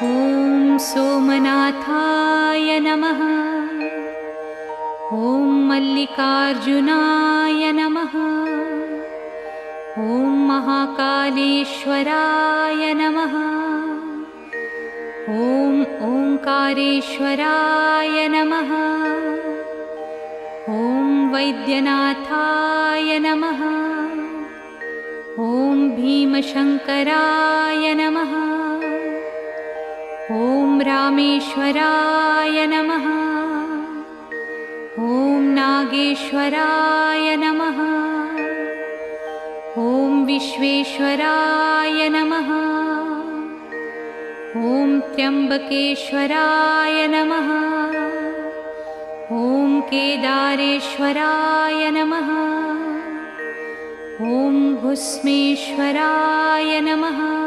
ॐ सोमनाथाय नमः। ॐ मल्लिकार्जुनाय नमः। ॐ महाकालेश्वराय नमः। ॐ ओंकारेश्वराय नमः। ॐ वैद्यनाथाय नमः। ॐ भीमशंकराय नमः। ॐ रामेश्वराय नमः। ॐ नागेश्वराय नमः। ॐ विश्वेश्वराय नमः। ॐ त्र्यंबकेश्वराय नमः। ॐ केदारेश्वराय नमः। ॐ भुस्मेश्वराय नमः।